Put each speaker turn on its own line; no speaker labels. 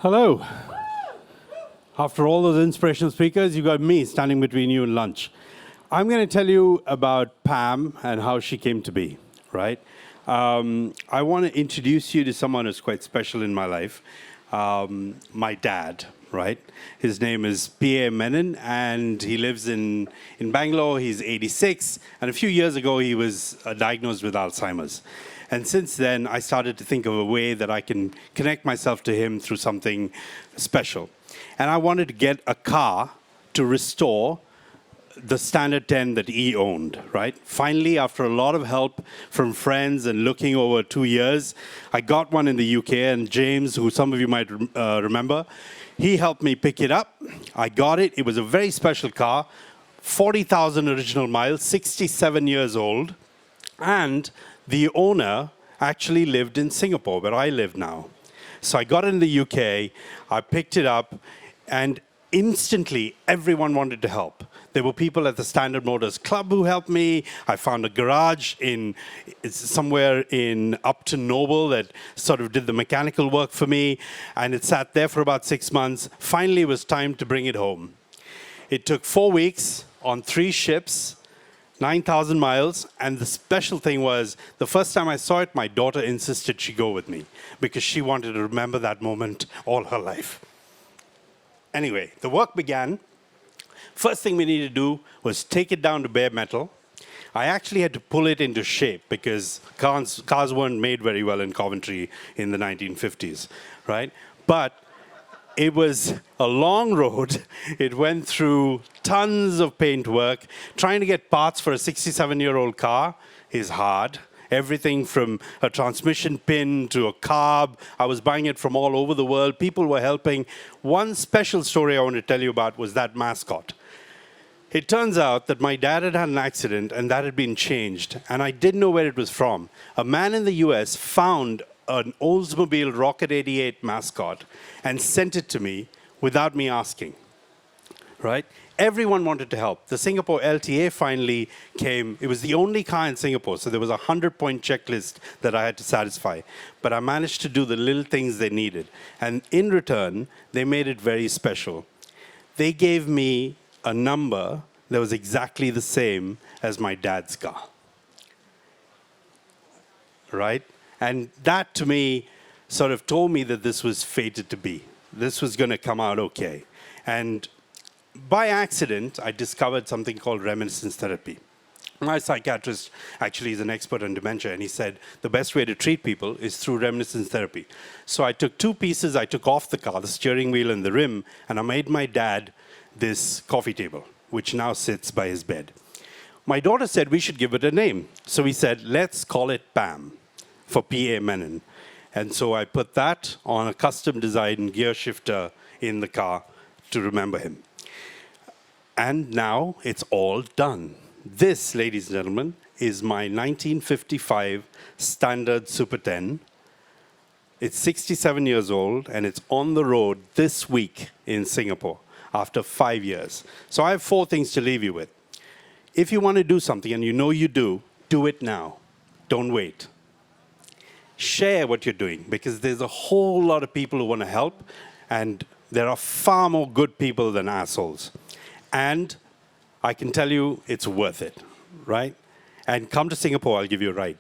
Hello. After all those inspirational speakers, you got me standing between you and lunch. I'm going to tell you about Pam and how she came to be, right? I want to introduce you to someone who's quite special in my life, my dad, right? His name is P.A. Menon, and he lives in Bangalore. He's 86, and a few years ago, he was diagnosed with Alzheimer's. And since then, I started to think of a way that I can connect myself to him through something special. And I wanted to get a car to restore the Standard 10 that he owned, right? Finally, after a lot of help from friends and looking over 2 years, I got one in the UK, and James, who some of you might remember, he helped me pick it up. I got it. It was a very special car, 40,000 original miles, 67 years old, and the owner actually lived in Singapore, where I live now. So I got it in the UK, I picked it up, and instantly everyone wanted to help. There were people at the Standard Motors Club who helped me. I found a garage somewhere in Upton Noble that sort of did the mechanical work for me, and it sat there for about 6 months. Finally, it was time to bring it home. It took 4 weeks on 3 ships, 9,000 miles, and the special thing was, the first time I saw it, my daughter insisted she go with me because she wanted to remember that moment all her life. Anyway, the work began. First thing we needed to do was take it down to bare metal. I actually had to pull it into shape because cars weren't made very well in Coventry in the 1950s, right? But it was a long road. It went through tons of paint work. Trying to get parts for a 67-year-old car is hard. Everything from a transmission pin to a carb. I was buying it from all over the world. People were helping. One special story I want to tell you about was that mascot. It turns out that my dad had an accident, and that had been changed, and I didn't know where it was from. A man in the US found an Oldsmobile Rocket 88 mascot and sent it to me without me asking, right? Everyone wanted to help. The Singapore LTA finally came. It was the only car in Singapore, so there was a 100-point checklist that I had to satisfy. But I managed to do the little things they needed. And in return, they made it very special. They gave me a number that was exactly the same as my dad's car, right? And that, to me, sort of told me that this was fated to be. This was going to come out okay. And by accident, I discovered something called reminiscence therapy. My psychiatrist actually is an expert on dementia, and he said the best way to treat people is through reminiscence therapy. So I took 2 pieces I took off the car, the steering wheel and the rim, and I made my dad this coffee table, which now sits by his bed. My daughter said we should give it a name. So we said, let's call it Pam, for P.A. Menon. And so I put that on a custom-designed gear shifter in the car to remember him. And now it's all done. This, ladies and gentlemen, is my 1955 Standard Super 10. It's 67 years old, and it's on the road this week in Singapore after 5 years. So I have 4 things to leave you with. If you want to do something, and you know you do it now. Don't wait. Share what you're doing, because there's a whole lot of people who want to help, and there are far more good people than assholes. And I can tell you it's worth it, right? And come to Singapore, I'll give you a ride.